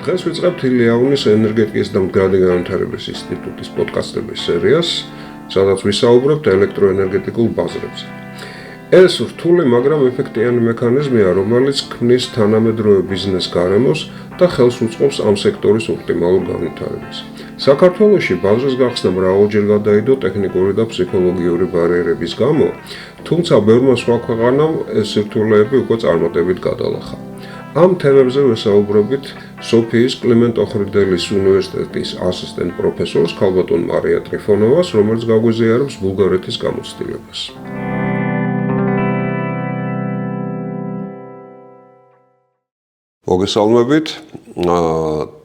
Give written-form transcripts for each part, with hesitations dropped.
დღეს ვიწყებთ ილიაუნის ენერგეტიკის და მდგრადი განვითარების ინსტიტუტის პოდკასტების სერიას, სადაც ვისაუბრებთ ელექტროენერგეტიკულ ბაზრებზე. ეს რთული, მაგრამ ეფექტიანი მექანიზმია, რომელიც ქმნის თანამედროვე ბიზნეს გარემოს და ხელს უწყობს ამ სექტორის ოპტიმალურ განვითარებას. საქართველოში ბაზრის გახსნა მრავალჯერ გადაიდო ტექნიკური და ფსიქოლოგიური ბარიერების გამო, თუმცა ბევრმა სხვა ქვეყანამ ეს სირთულეები უკვე წარმატებით გადალახა. Ამ თემებზე ვესაუბრებით სოფიის კლიმენტ-ოხრიდელის უნივერსიტეტის ასისტენტ პროფესორს ქალბატონ მარია ტრიფონოვას, რომელიც გაგვიზიარებს ბულგარეთის გამოცდილებას. მოგესალმებით.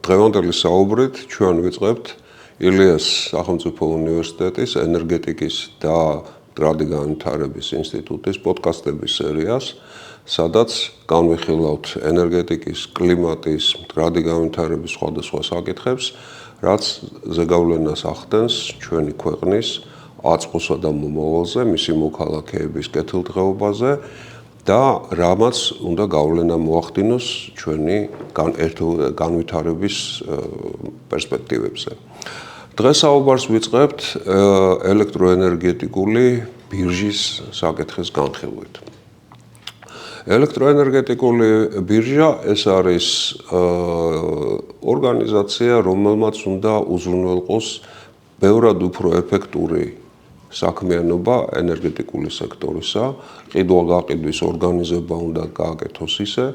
დღევანდელი საუბრით ჩვენ ვიწყებთ ილიას სახელმწიფო უნივერსიტეტის ენერგეტიკის და მდგრადი განვითარების ინსტიტუტის პოდკასტების სერიას, სადაც განვიხილავთ ენერგეტიკის, კლიმატის, მდგრადი განვითარების სხვადასხვა საკითხებს, რაც ზეგავლენას ახდენს ჩვენი ქვეყნის აწყოსა და მომავალზე, მისი მოქალაქეების კეთილდღეობაზე და რამაც უნდა გავლენა მოახდინოს ჩვენი განვითარების პერსპექტივებზე. დღეს საუბარს ვიწყებთ ელექტროენერგეტიკული ბირჟის საკითხის განხილვით. ელექტროენერგეტიკული ბირჟა ეს არის ორგანიზაცია, რომელმაც უნდა უზრუნველყოს ბევრად უფრო ეფექტური საქმიანობა ენერგეტიკული სექტორისა, ყიდვა-გაყიდვის ორგანიზება უნდა გააკეთოს ისე,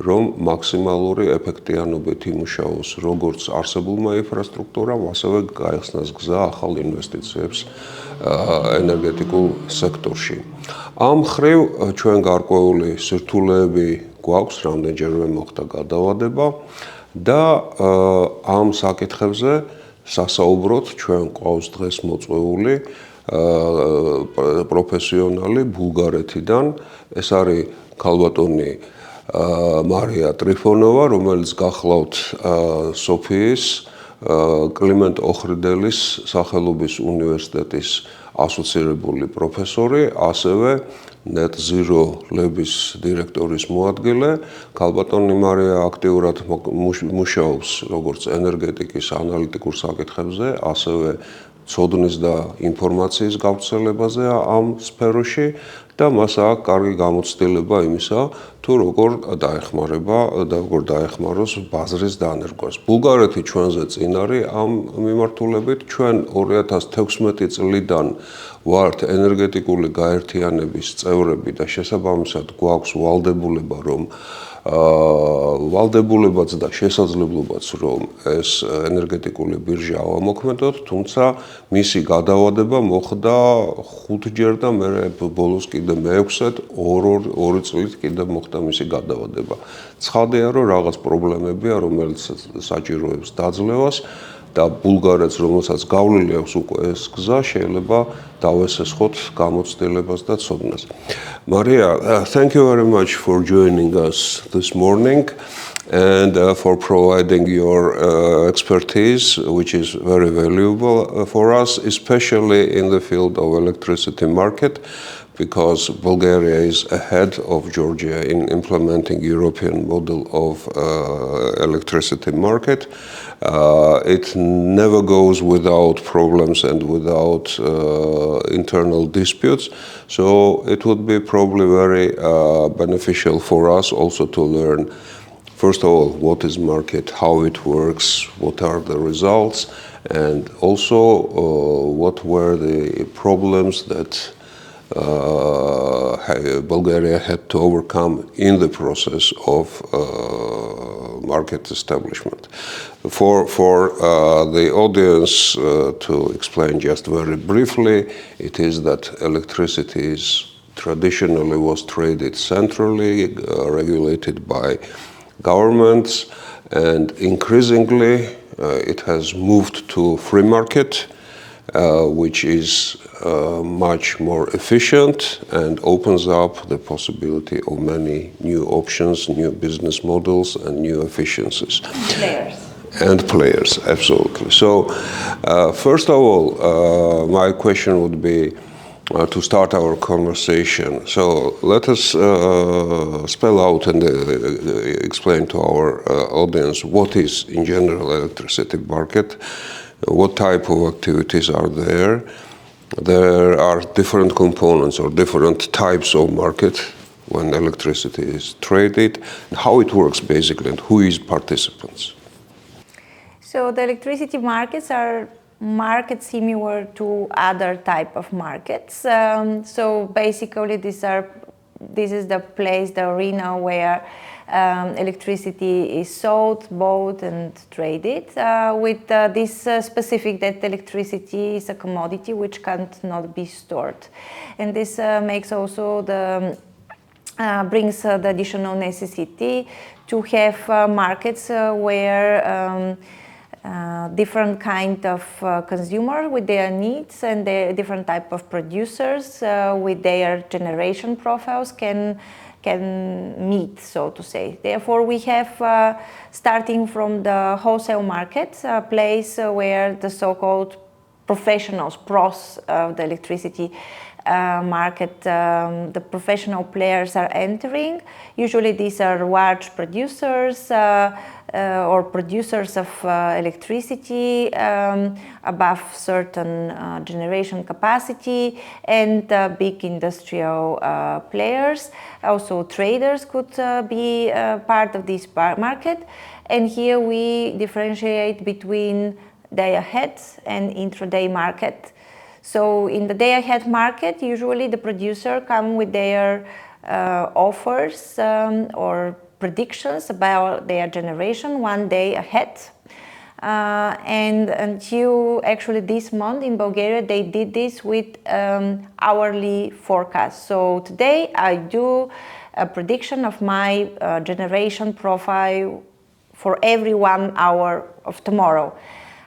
რომ მაქსიმალური ეფექტიანობით იმუშაოს როგორც არსებულმა ინფრასტრუქტურამ, ასევე გაიხსნას გზა ახალ ინვესტიციებს ენერგეტიკულ სექტორში. ამ მხრივ ჩვენ გარკვეული სირთულეები გვაქვს, რამდენჯერმე მოხდა გადავადება და ამ საკითხებზე სასაუბროდ ჩვენ გვყავს დღეს მოწვეული პროფესიონალი ბულგარეთიდან. ეს არის ქალბატონი მარია ტრიფონოვა, რომელიც გახლავთ სოფიის კლიმენტ-ოხრიდელის სახელობის უნივერსიტეტის ასოცირებული პროფესორი, ასევე net zero ლების დირექტორის მოადგილე. ქალბატონი მარია აქტიურად მუშაობს როგორც ენერგეტიკის ანალიტიკურ საკითხებზე, ასევე ცოდნის და ინფორმაციის გავრცელებაზე ამ სფეროში და მას აქვს კარგი გამოცდილება იმისა, თუ როგორ დაეხმაროს ბაზრის დანერგვას. ბულგარეთი ჩვენზე წინ არის ამ მიმართულებით. ჩვენ 2016 წლიდან ვართ ენერგეტიკული გაერთიანების წევრები და შესაბამისად გვაქვს ვალდებულებაც და შესაძლებლობაც, რომ ეს ენერგეტიკული ბირჟა ავამოქმედოთ, თუმცა მისი გადავადება მოხდა 5ჯერ და მე ბოლოს კიდე მე-6-ად, 2 წლით კიდე მოხდა მისი გადავადება. ცხადია, რომ რაღაც პრობლემებია, რომელიც საჭიროებს დაძლევას და ბულგარეთს, რომელსაც გავლილი აქვს უკვე ეს გზა, შეიძლება დავესესხოთ გამოცდილებას და ცოდნას. Maria, thank you very much for joining us this morning and for providing your expertise, which is very valuable for us, especially in the field of electricity market, because Bulgaria is ahead of Georgia in implementing European model of electricity market. It never goes without problems and without internal disputes, so it would be probably very beneficial for us also to learn, first of all, what is market, how it works, what are the results, and also what were the problems that Bulgaria had to overcome in the process of market establishment. For the audience to explain just very briefly, it is that electricity traditionally was traded centrally, regulated by governments, and increasingly it has moved to free market, which is much more efficient and opens up the possibility of many new options, new business models, and new efficiencies. Players, absolutely. So, first of all, my question would be, to start our conversation. So let us spell out and explain to our audience what is, in general, electricity market, what type of activities are there. There are different components or different types of market when electricity is traded, how it works basically, and who is participants. So the electricity markets are markets similar to other type of markets. So basically this is the place, the arena where electricity is sold, bought and traded with this specific that electricity is a commodity which cannot be stored. And this makes also brings the additional necessity to have markets where different kind of consumers with their needs and the different type of producers with their generation profiles can meet, so to say. Therefore, we have, starting from the wholesale market, a place where the so-called professionals, pros of the electricity market, the professional players are entering. Usually these are large producers or producers of electricity above certain generation capacity, and big industrial players. Also traders could be part of this market. And here we differentiate between day-ahead and intraday market. So in the day-ahead market, usually the producer come with their offers or predictions about their generation 1 day ahead. And until actually this month in Bulgaria, they did this with hourly forecast. So today I do a prediction of my generation profile for every 1 hour of tomorrow.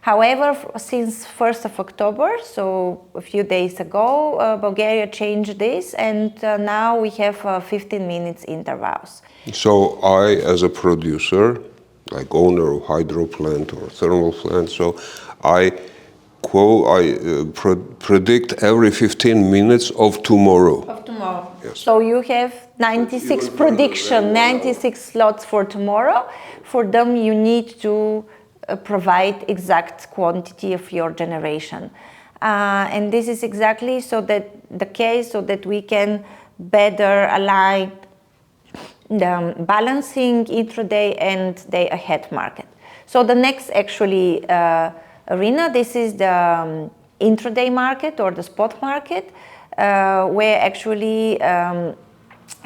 However, since 1st of October, so a few days ago, Bulgaria changed this, and now we have 15 minutes intervals. So I, as a producer, like owner of hydro plant or thermal plant, so I predict every 15 minutes of tomorrow. Of tomorrow. Yes. So you have 96 prediction, 96 slots for tomorrow. For them, you need to provide exact quantity of your generation. And this is exactly so that the case so that we can better align the balancing intraday and day ahead market. So the next actually arena, this is the intraday market or the spot market, where actually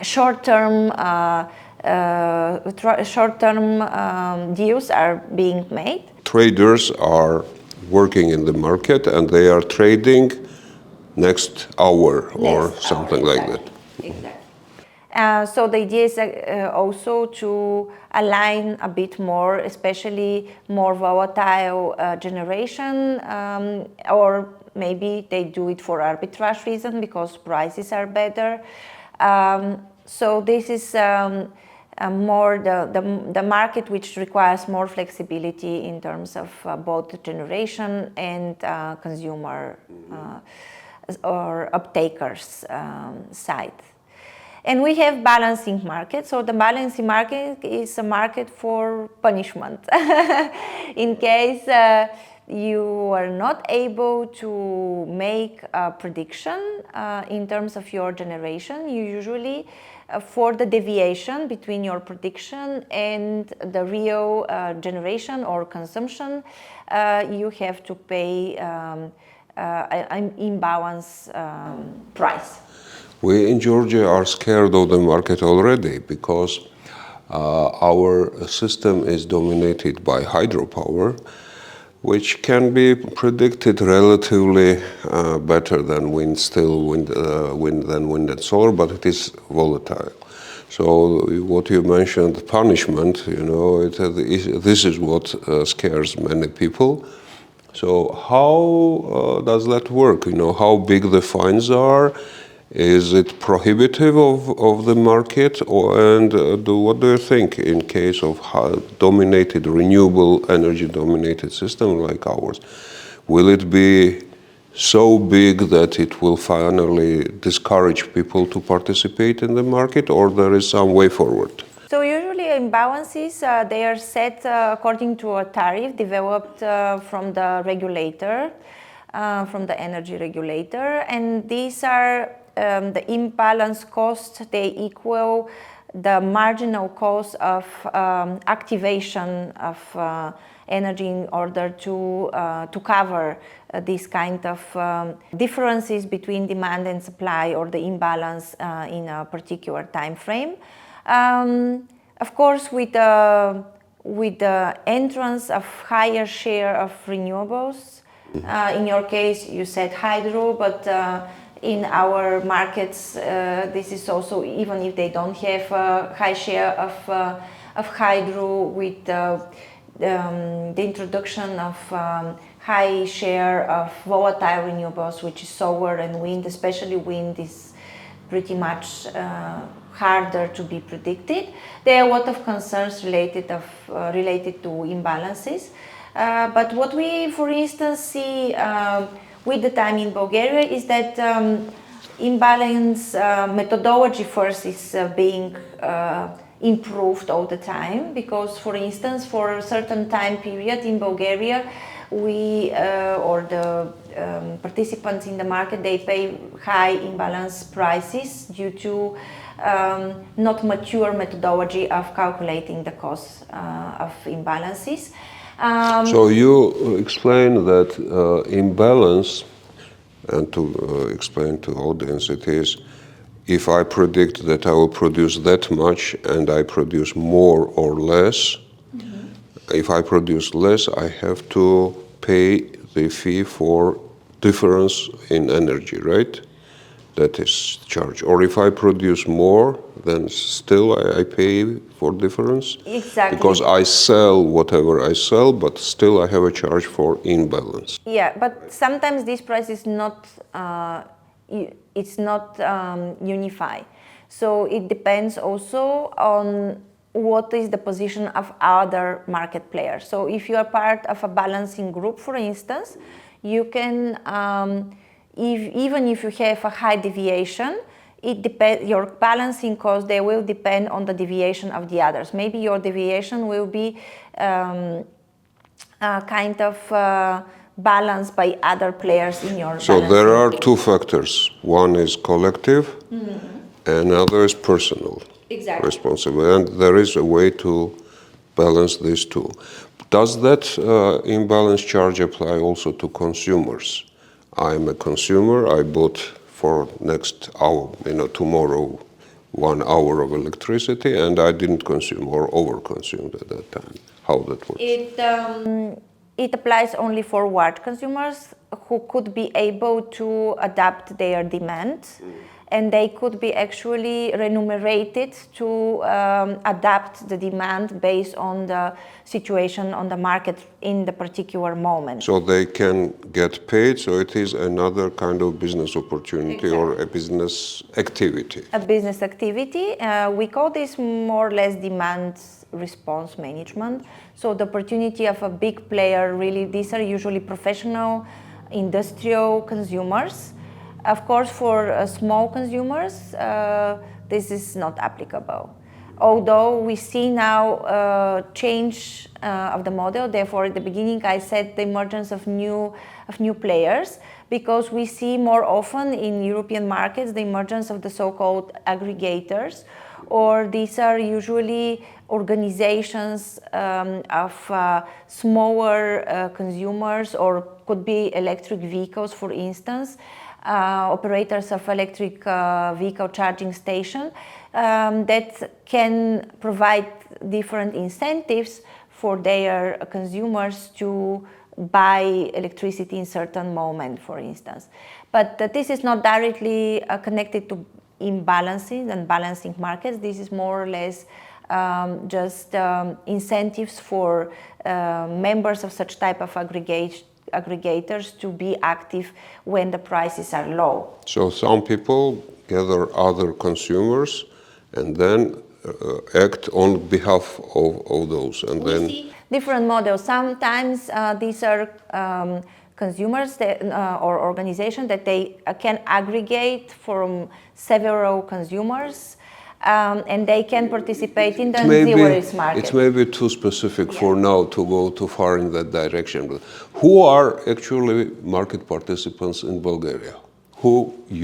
short-term deals are being made. Traders are working in the market and they are trading next hour or something like that. Exactly. So the idea is also to align a bit more, especially more volatile generation, or maybe they do it for arbitrage reason because prices are better. So this is more the market which requires more flexibility in terms of both generation and consumer or uptakers side. And we have balancing market. So the balancing market is a market for punishment. In case you are not able to make a prediction in terms of your generation, you usually, for the deviation between your prediction and the real generation or consumption, you have to pay an imbalance price. We in Georgia are scared of the market already because our system is dominated by hydropower, which can be predicted relatively better than wind and solar, but it is volatile. So what you mentioned, punishment, this is what scares many people. So how does that work? How big the fines are? Is it prohibitive of the market, and what do you think in case of renewable energy dominated system like ours? Will it be so big that it will finally discourage people to participate in the market, or there is some way forward? So usually imbalances, they are set according to a tariff developed from the regulator, from the energy regulator, and these are the imbalance costs, they equal the marginal cost of activation of energy in order to cover this kind of differences between demand and supply, or the imbalance in a particular time frame. Of course, with the entrance of higher share of renewables, in your case you said hydro, but in our markets this is also, even if they don't have a high share of hydro, with the introduction of high share of volatile renewables, which is solar and wind. Especially wind is pretty much harder to be predicted. There are a lot of concerns related to imbalances. But what we, for instance, see with the time in Bulgaria is that imbalance methodology first is being improved all the time, because, for instance, for a certain time period in Bulgaria, we or the participants in the market, they pay high imbalance prices due to not mature methodology of calculating the cost of imbalances. So you explain that imbalance, and to explain to audience, it is if I predict that I will produce that much and I produce more or less, if I produce less, I have to pay the fee for difference in energy, right? That is charge. Or if I produce more, then still I pay for difference? Exactly. Because I sell whatever I sell, but still I have a charge for imbalance. Yeah, but sometimes this price is not unified. So it depends also on what is the position of other market players. So if you are part of a balancing group, for instance, you can, even if you have a high deviation, your balancing cost, they will depend on the deviation of the others. Maybe your deviation will be kind of balanced by other players in your So there are two factors. One is collective, and another is personal responsibility. And there is a way to balance these two. Does that imbalance charge apply also to consumers? I'm a consumer, I bought for next hour, tomorrow, 1 hour of electricity, and I didn't consume or overconsumed at that time. How that works? It applies only for large consumers who could be able to adapt their demand, and they could be actually remunerated to adapt the demand based on the situation on the market in the particular moment. So they can get paid, so it is another kind of business opportunity or a business activity. A business activity. We call this more or less demand response management. So the opportunity of a big player, really, these are usually professional, industrial consumers. Of course, for small consumers, this is not applicable. Although we see now change of the model. Therefore, at the beginning, I said the emergence of new players, because we see more often in European markets the emergence of the so-called aggregators, or these are usually organizations of smaller consumers, or could be electric vehicles, for instance, operators of electric vehicle charging station that can provide different incentives for their consumers to buy electricity in certain moment, for instance. But this is not directly connected to imbalances and balancing markets. This is more or less just incentives for members of such type of aggregators to be active when the prices are low. So some people gather other consumers and then act on behalf of those, and then different models. Sometimes these are consumers or organizations that they can aggregate from several consumers. And they can participate in the zero risk market. It's maybe too specific for now to go too far in that direction. But who are actually market participants in Bulgaria? Who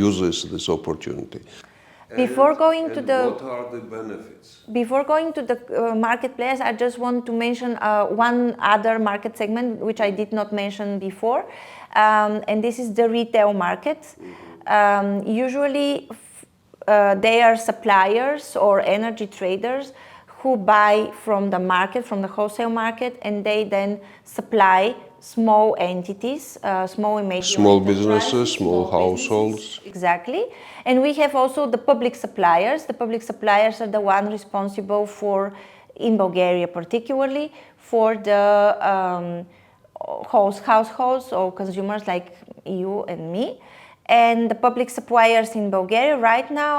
uses this opportunity? Before going to the what are the benefits? Before going to the marketplace, I just want to mention one other market segment which I did not mention before, and this is the retail market. Usually. They are suppliers or energy traders who buy from the market, from the wholesale market, and they then supply small entities, small businesses, small households. Exactly. And we have also the public suppliers. The public suppliers are the one responsible for, in Bulgaria particularly, for the households or consumers like you and me. And the public suppliers in Bulgaria right now,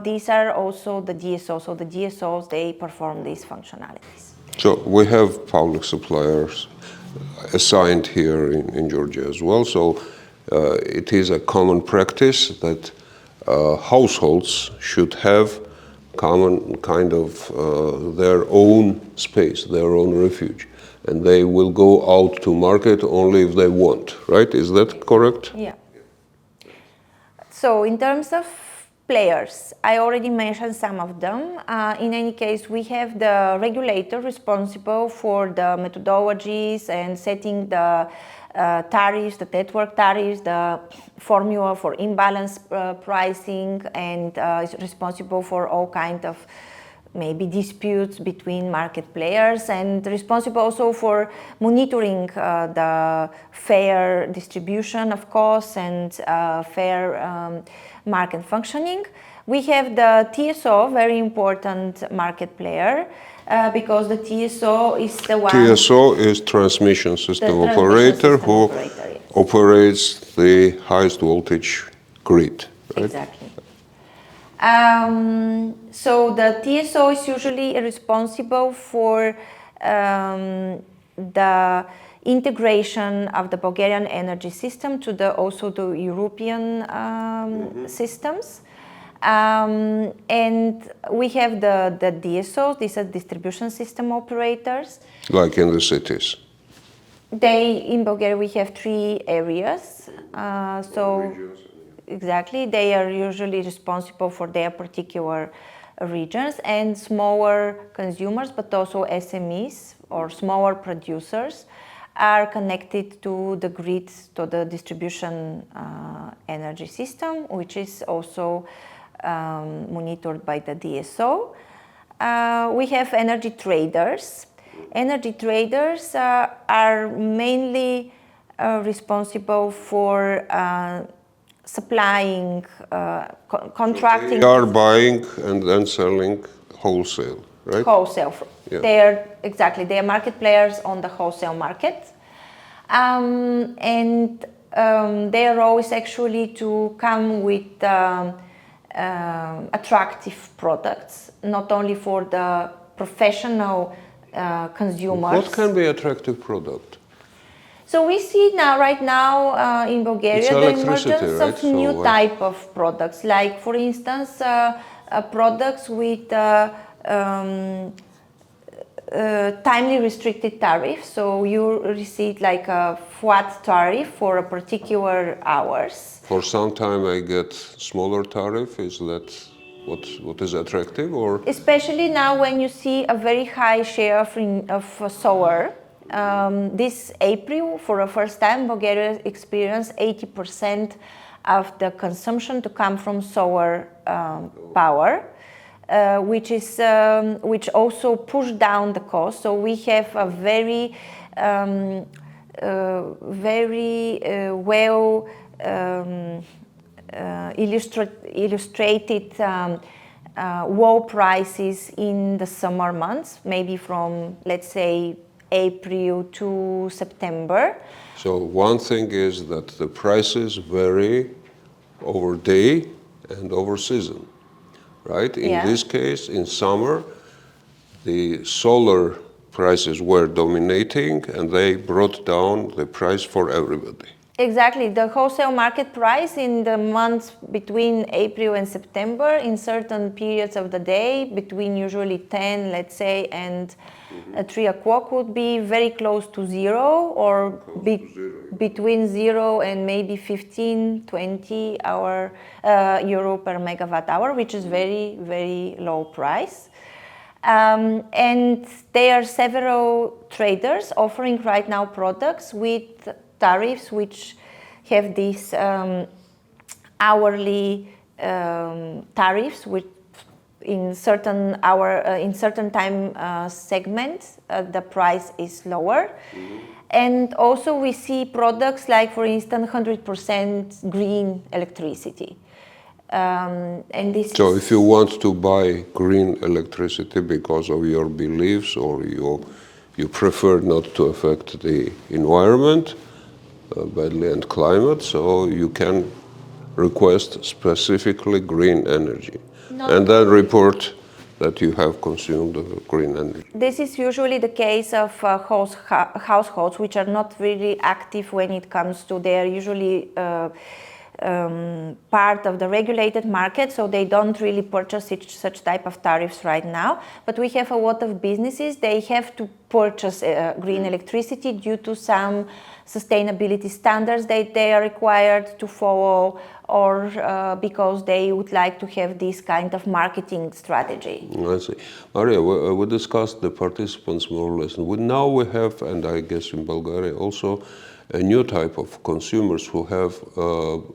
these are also the DSOs. So the DSOs, they perform these functionalities. So we have public suppliers assigned here in Georgia as well. So it is a common practice that households should have common kind of their own space, their own refuge. And they will go out to market only if they want, right? Is that correct? Yeah. So in terms of players, I already mentioned some of them. In any case, we have the regulator responsible for the methodologies and setting the tariffs, the network tariffs, the formula for imbalance pricing, and is responsible for all kinds of maybe disputes between market players, and responsible also for monitoring the fair distribution of costs and fair market functioning. We have the TSO, very important market player, because the TSO is the one... TSO is Transmission System Operator, who operates the highest voltage grid, right? Exactly. So the TSO is usually responsible for the integration of the Bulgarian energy system to also the European systems. And we have the DSOs, these are distribution system operators. Like in the cities. In Bulgaria we have 3 areas. Exactly, they are usually responsible for their particular regions, and smaller consumers, but also SMEs or smaller producers are connected to the grid, to the distribution energy system, which is also monitored by the DSO. We have energy traders. Energy traders are mainly responsible for supplying, contracting. They are buying and then selling wholesale, right? Wholesale. Yeah. They are market players on the wholesale market. And their role is actually to come with attractive products, not only for the professional consumers. What can be attractive product? So we see right now in Bulgaria the emergence of new type of products, like for instance products with timely restricted tariff. So you receive like a flat tariff for a particular hours. For some time I get smaller tariff. Is that what is attractive, or? Especially now when you see a very high share of solar. This April, for the first time, Bulgaria experienced 80% of the consumption to come from solar power, which also pushed down the cost. So we have a very well illustrated low prices in the summer months, maybe from, let's say, April to September. So one thing is that the prices vary over day and over season, right? In this case, in summer, the solar prices were dominating and they brought down the price for everybody. Exactly. The wholesale market price in the months between April and September, in certain periods of the day, between usually 10, let's say, and 3 o'clock, would be very close to zero, or between 0 and maybe 15, 20 euro per megawatt hour, which is very, very low price. And there are several traders offering right now products with tariffs which have these hourly tariffs, which in certain time segments the price is lower. And also we see products like, for instance, 100% green electricity. And this So if you want to buy green electricity because of your beliefs, or you prefer not to affect the environment badly and climate, so you can request specifically green energy and then report that you have consumed green energy. This is usually the case of households which are not really active when it comes to, they are usually part of the regulated market, so they don't really purchase such type of tariffs right now. But we have a lot of businesses, they have to purchase green electricity due to some sustainability standards that they are required to follow, or because they would like to have this kind of marketing strategy. I see. Maria, we discussed the participants more or less. Now we have, and I guess in Bulgaria also, a new type of consumers who have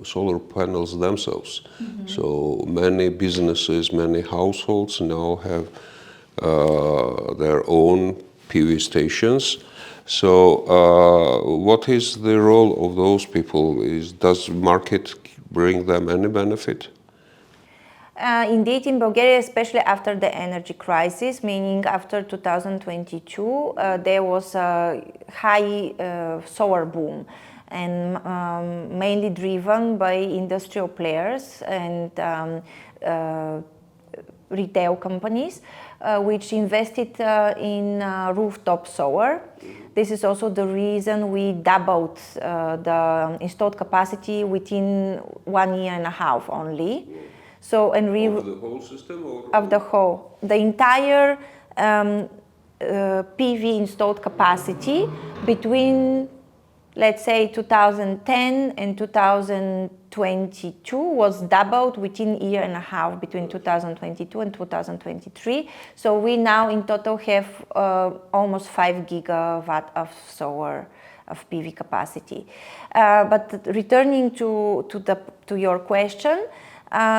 solar panels themselves. So many businesses, many households now have their own PV stations. So what is the role of those people? Does market bring them any benefit? Indeed, in Bulgaria, especially after the energy crisis, meaning after 2022, there was a high solar boom, and mainly driven by industrial players and retail companies, which invested in rooftop solar. This is also the reason we doubled the installed capacity within 1 year and a half only. So, and Of the whole system? Or? Of the whole. The entire PV installed capacity between, let's say, 2010 and 2022 was doubled within a year and a half, between 2022 and 2023. So we now in total have almost 5 gigawatt of solar, of PV capacity. But returning to your question,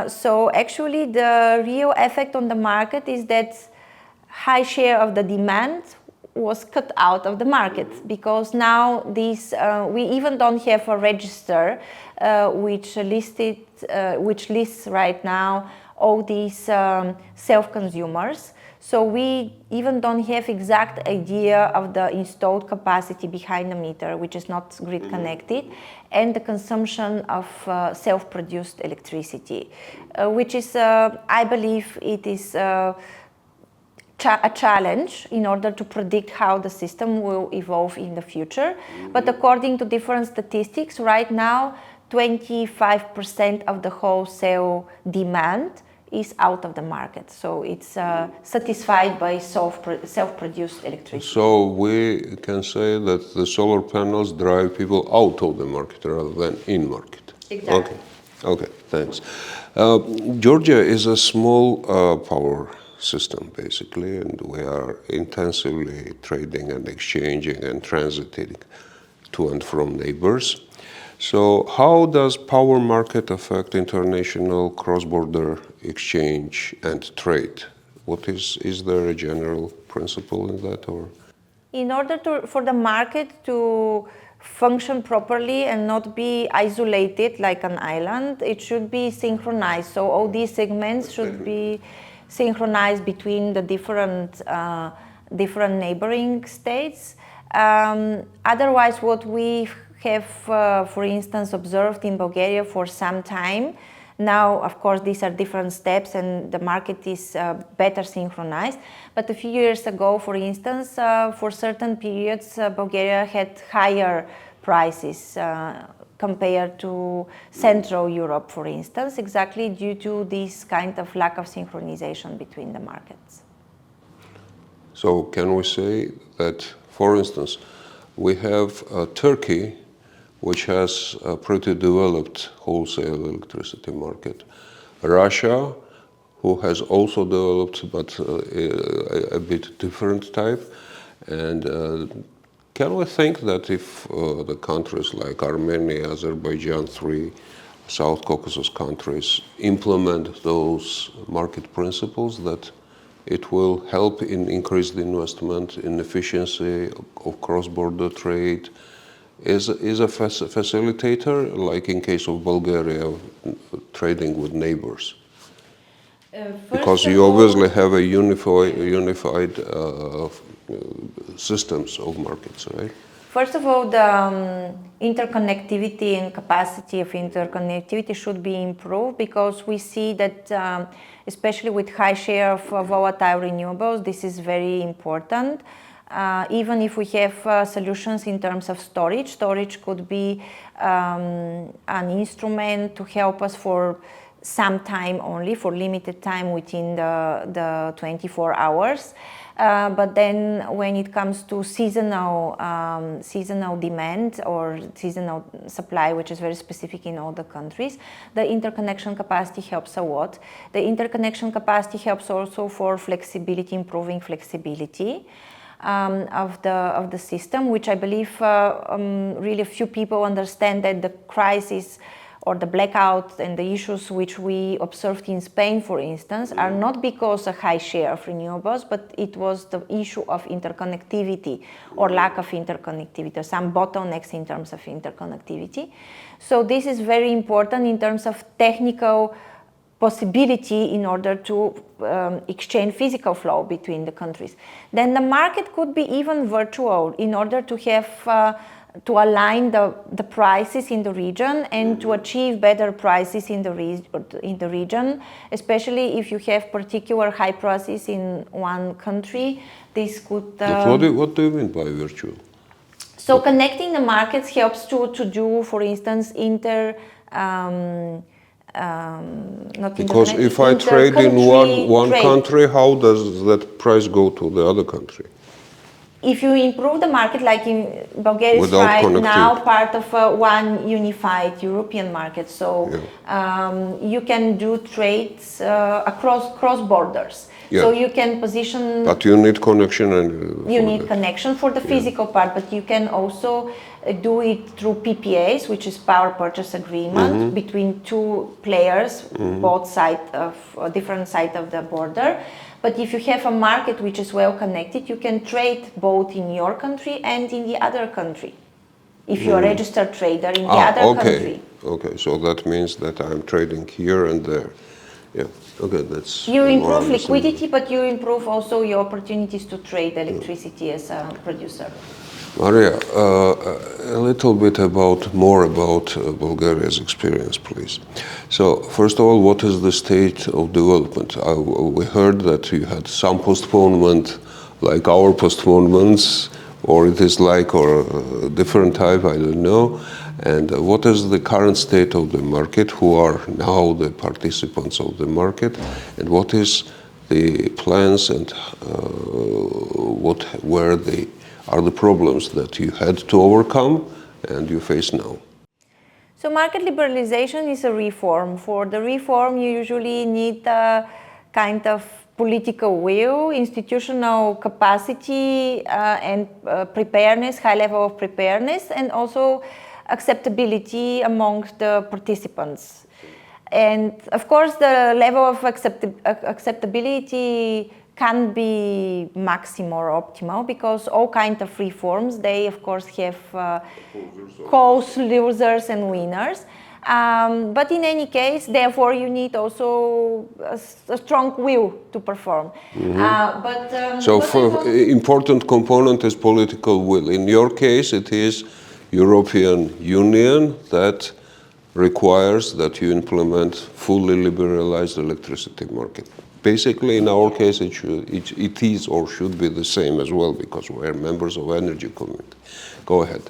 so actually the real effect on the market is that high share of the demand was cut out of the market, because now this we even don't have a register which lists right now all these self-consumers. So we even don't have exact idea of the installed capacity behind the meter, which is not grid connected, and the consumption of self-produced electricity, which is, I believe, it is a challenge in order to predict how the system will evolve in the future. But according to different statistics, right now, 25% of the wholesale demand is out of the market. So it's satisfied by self-produced electricity. So we can say that the solar panels drive people out of the market rather than in market. Exactly. Okay, thanks. Georgia is a small power system, basically, and we are intensively trading and exchanging and transiting to and from neighbors. So how does power market affect international cross-border exchange and trade? What is there a general principle in that, or? In order for the market to function properly and not be isolated like an island, it should be synchronized. So all these segments should be synchronized between the different neighboring states. Otherwise, what we have, for instance, observed in Bulgaria for some time, Now, of course, these are different steps and the market is better synchronized. But a few years ago, for instance, for certain periods, Bulgaria had higher prices compared to Central Europe, for instance, exactly due to this kind of lack of synchronization between the markets. So can we say that, for instance, we have Turkey, which has a pretty developed wholesale electricity market. Russia, who has also developed, but a bit different type. And can we think that if the countries like Armenia, Azerbaijan, 3 South Caucasus countries implement those market principles, that it will help in increased investment, in efficiency of cross-border trade, is a facilitator, like in case of Bulgaria, trading with neighbors? Because you obviously have a unified systems of markets, right? First of all, the interconnectivity and capacity of interconnectivity should be improved, because we see that, especially with high share of volatile renewables, this is very important. Even if we have solutions in terms of storage, storage could be an instrument to help us for some time only, for limited time within the 24 hours. But then when it comes to seasonal demand or seasonal supply, which is very specific in all the countries, the interconnection capacity helps a lot. The interconnection capacity helps also for flexibility, improving flexibility of the system, which I believe really few people understand, that the crisis or the blackout and the issues which we observed in Spain, for instance, are not because of high share of renewables, but it was the issue of interconnectivity or lack of interconnectivity, or some bottlenecks in terms of interconnectivity. So this is very important in terms of technical possibility in order to exchange physical flow between the countries. Then the market could be even virtual in order to have to align the prices in the region and to achieve better prices in the region, especially if you have particular high prices in one country. This could. What do you mean by virtual? So connecting the markets helps to do, for instance, because if I trade in one country, how does that price go to the other country? If you improve the market, like in Bulgaria is right now part of one unified European market, so you can do trades across borders. Yeah. So you can position. But you need connection, and you need connection for the physical part, but you can also do it through PPAs, which is power purchase agreement between two players, both different sides of the border. But if you have a market which is well connected, you can trade both in your country and in the other country. If you're a registered trader in the other country. Okay, so that means that I'm trading here and there. Yeah, okay, that's. You improve liquidity, but you improve also your opportunities to trade electricity as a producer. Maria, a little bit more about Bulgaria's experience, please. So, first of all, what is the state of development? We heard that you had some postponement, like our postponements, or it is like or a different type, I don't know. And what is the current state of the market? Who are now the participants of the market? And what is the plans and are the problems that you had to overcome and you face now? So market liberalization is a reform. For the reform, you usually need a kind of political will, institutional capacity, and preparedness, high level of preparedness, and also acceptability amongst the participants. And of course, the level of acceptability can be maximum or optimal, because all kinds of reforms, they of course have losers and winners. But in any case, therefore, you need also a strong will to perform. Important component is political will. In your case, it is European Union that requires that you implement fully liberalized electricity market. Basically, in our case, it is or should be the same as well, because we are members of energy community. Go ahead.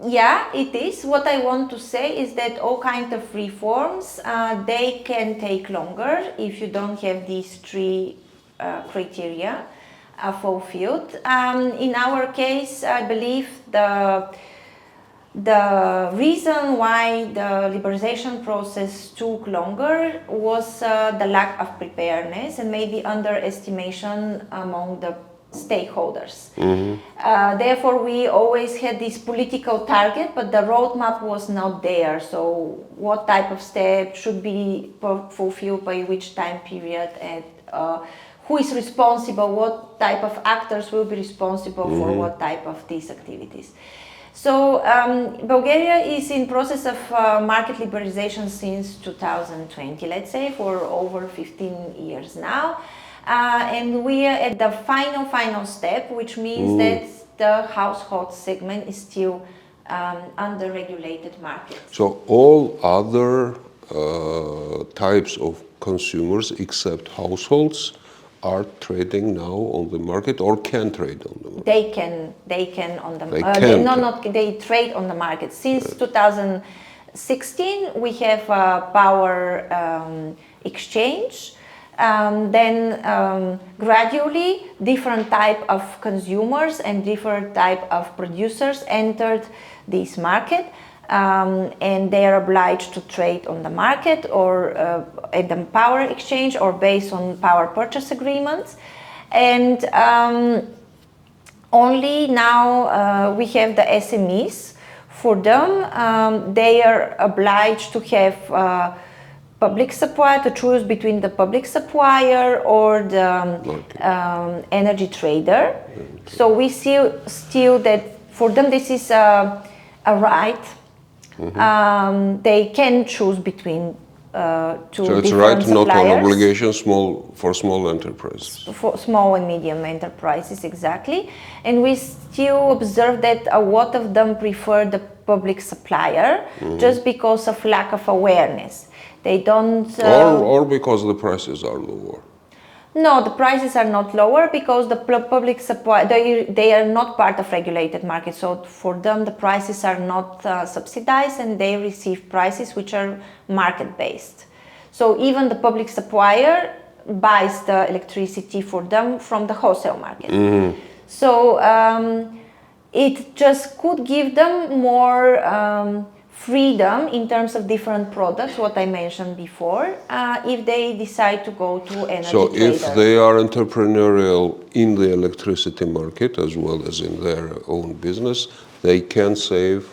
Yeah, it is. What I want to say is that all kinds of reforms, they can take longer if you don't have these three criteria fulfilled. In our case, I believe the reason why the liberalization process took longer was the lack of preparedness and maybe underestimation among the stakeholders. Therefore, we always had this political target, but the roadmap was not there. So what type of step should be fulfilled by which time period, and who is responsible, what type of actors will be responsible for what type of these activities. So Bulgaria is in process of market liberalization since 2020, let's say, for over 15 years now. And we are at the final step, which means that the household segment is still under regulated market. So all other types of consumers except households are trading now on the market or can trade on the market? They can on the market. They trade on the market. Since 2016, we have a power exchange. Then gradually different type of consumers and different type of producers entered this market, and they are obliged to trade on the market or at the power exchange or based on power purchase agreements. And only now we have the SMEs. For them, they are obliged to have public supplier, to choose between the public supplier or the energy trader. So we see still that for them this is a right. They can choose between two so it's different right, suppliers. not an obligation for small enterprises. For small and medium enterprises, exactly. And we still observe that a lot of them prefer the public supplier just because of lack of awareness. They don't... or because the prices are lower. No, the prices are not lower because the public supply, they are not part of regulated markets. So for them, the prices are not subsidized and they receive prices which are market-based. So even the public supplier buys the electricity for them from the wholesale market. So it just could give them more freedom in terms of different products, what I mentioned before, if they decide to go to energy So trader. if they are entrepreneurial in the electricity market as well as in their own business, they can save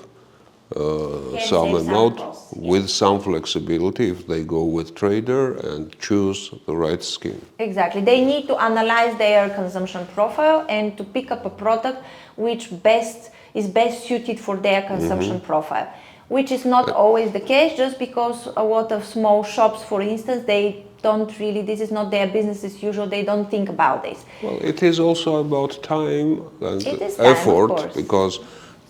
some amount with some flexibility if they go with trader and choose the right scheme. Exactly. They need to analyze their consumption profile and to pick up a product which is best suited for their consumption profile, which is not always the case, just because a lot of small shops, for instance, they don't really, this is not their business as usual, they don't think about this. Well, it is also about time and time, effort, because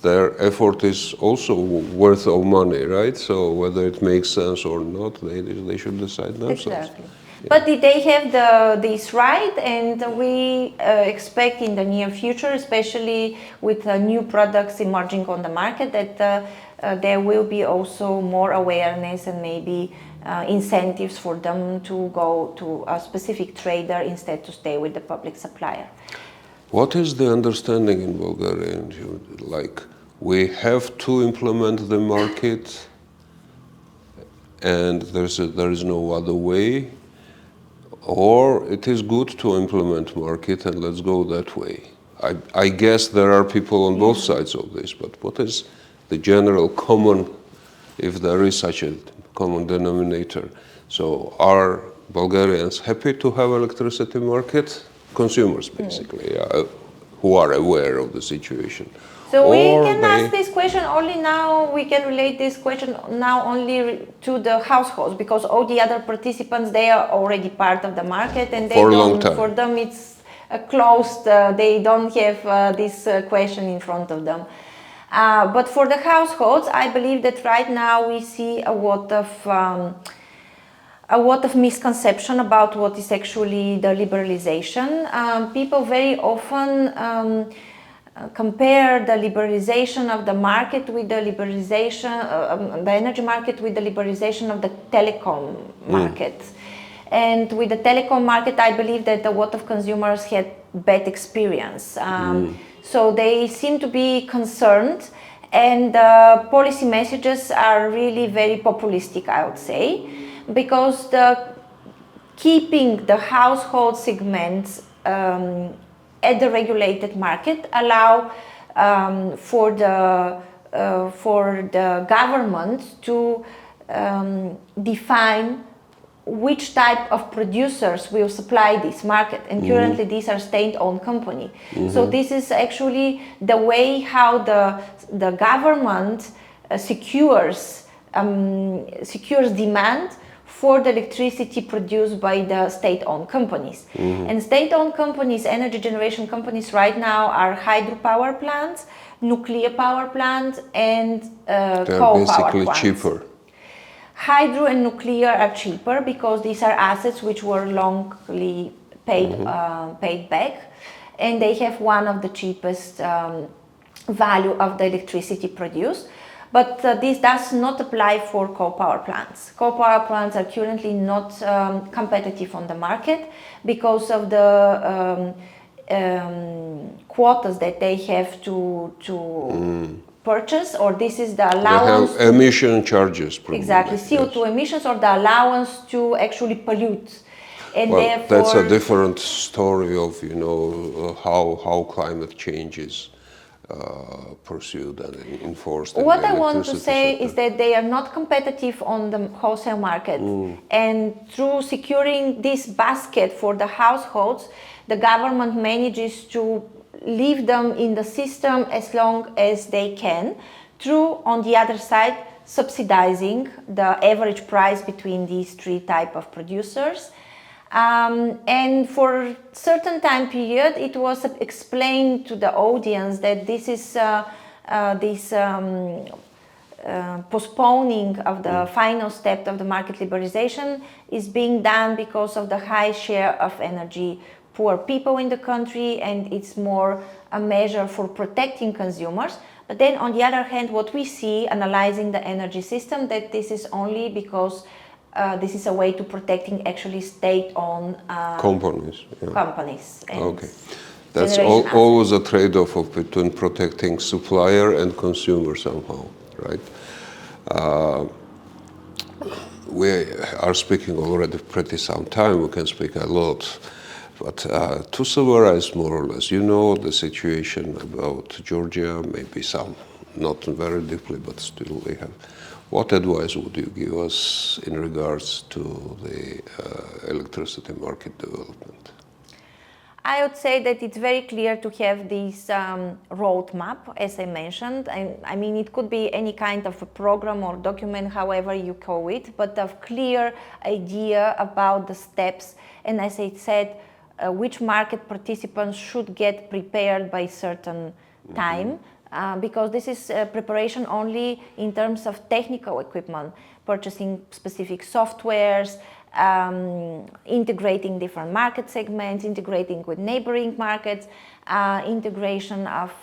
their effort is also worth of money, right? So whether it makes sense or not, they should decide themselves. Exactly. Yeah. But they have this right, and we expect in the near future, especially with new products emerging on the market, that there will be also more awareness and maybe incentives for them to go to a specific trader instead to stay with the public supplier. What is the understanding in Bulgaria? Like, we have to implement the market and there is no other way, or it is good to implement market and let's go that way? I guess there are people on both sides of this, but what is the general common, if there is such a common denominator? So are Bulgarians happy to have electricity market? Consumers, basically, who are aware of the situation. So we can ask this question only now, we can relate this question now only to the households, because all the other participants, they are already part of the market and they for them it's closed, they don't have this question in front of them. But for the households, I believe that right now we see a lot of misconception about what is actually the liberalization. People very often compare the liberalization of the market with the liberalization, the energy market with the liberalization of the telecom market. And with the telecom market, I believe that a lot of consumers had bad experience. So they seem to be concerned, and the policy messages are really very populistic, I would say, because keeping the household segments at the regulated market allow for the government to define which type of producers will supply this market, and currently these are state-owned company. So this is actually the way how the government secures demand for the electricity produced by the state-owned companies. And state-owned companies, energy generation companies right now are hydropower plants, nuclear power plants, and coal power plants. They're basically cheaper. Hydro and nuclear are cheaper because these are assets which were longly paid back, and they have one of the cheapest value of the electricity produced. But this does not apply for coal power plants. Coal power plants are currently not competitive on the market because of the quotas that they have to purchase, or this is the allowance. They have emission charges, probably. Exactly, CO2 emissions, or the allowance to actually pollute. And well, therefore, that's a different story of, you know, how climate change is pursued and enforced. What I want to say is that they are not competitive on the wholesale market, and through securing this basket for the households, the government manages to leave them in the system as long as they can, through, on the other side, subsidizing the average price between these three types of producers. And for certain time period, it was explained to the audience that this is postponing of the final step of the market liberalization is being done because of the high share of energy poor people in the country, and it's more a measure for protecting consumers. But then on the other hand, what we see analyzing the energy system, that this is only because this is a way to protecting actually state-owned companies. Okay, that's always a trade-off between protecting supplier and consumer somehow, right? We are speaking already pretty some time. We can speak a lot. But to summarize more or less, you know the situation about Georgia, maybe some, not very deeply, but still we have. What advice would you give us in regards to the electricity market development? I would say that it's very clear to have this roadmap, as I mentioned. I mean, it could be any kind of a program or document, however you call it, but a clear idea about the steps, and as I said, which market participants should get prepared by certain time, because this is preparation only in terms of technical equipment, purchasing specific softwares, integrating different market segments, integrating with neighboring markets, integration of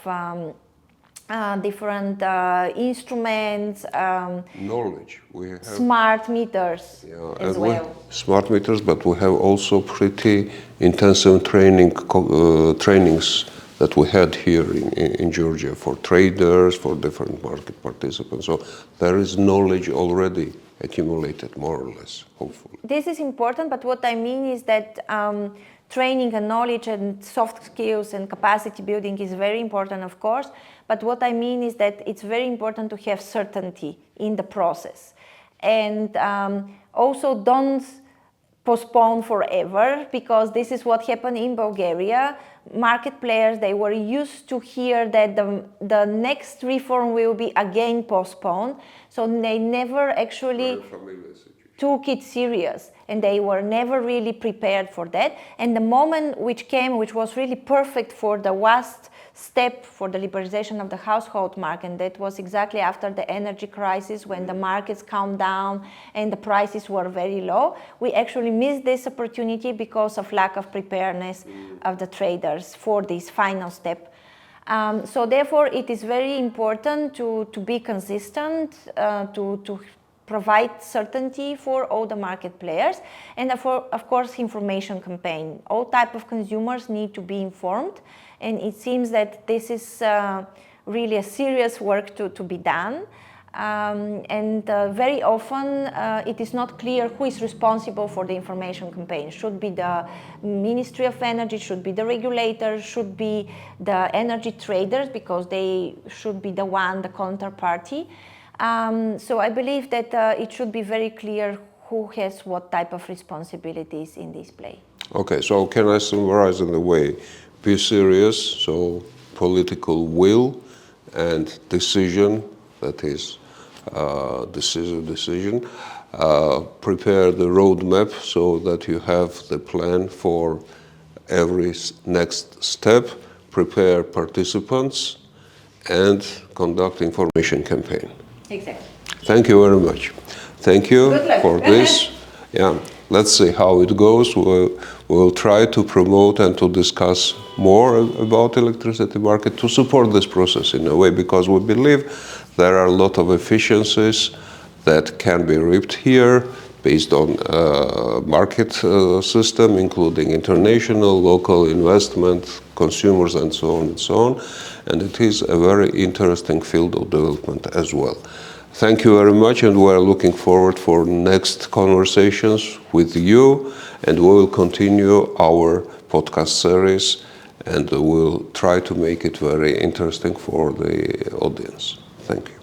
different instruments, knowledge. We have smart meters as well. Smart meters, but we have also pretty intensive trainings that we had here in Georgia for traders, for different market participants. So there is knowledge already accumulated, more or less, hopefully. This is important, but what I mean is that training and knowledge and soft skills and capacity building is very important, of course, but what I mean is that it's very important to have certainty in the process. And also don't postpone forever, because this is what happened in Bulgaria. Market players, they were used to hear that the next reform will be again postponed, so they never actually took it serious, and they were never really prepared for that. And the moment which came, which was really perfect for the vast step for the liberalization of the household market. That was exactly after the energy crisis, when the markets calmed down and the prices were very low. We actually missed this opportunity because of lack of preparedness of the traders for this final step. So therefore, it is very important to be consistent, to provide certainty for all the market players, and of course, information campaign. All type of consumers need to be informed, and it seems that this is really a serious work to be done. And very often it is not clear who is responsible for the information campaign. Should be the Ministry of Energy, should be the regulators, should be the energy traders, because they should be the counterparty. So I believe that it should be very clear who has what type of responsibilities in this play. Okay, so can I summarize in a way? Be serious, so political will and decision, that is decision. Prepare the roadmap so that you have the plan for every next step. Prepare participants and conduct information campaign. Exactly. Thank you very much. Thank you for this. Yeah, let's see how it goes. We'll try to promote and to discuss more about electricity market to support this process in a way, because we believe there are a lot of efficiencies that can be reaped here based on market system, including international, local investment, consumers, and so on and so on. And it is a very interesting field of development as well. Thank you very much, and we are looking forward for next conversations with you, and we will continue our podcast series, and we'll try to make it very interesting for the audience. Thank you.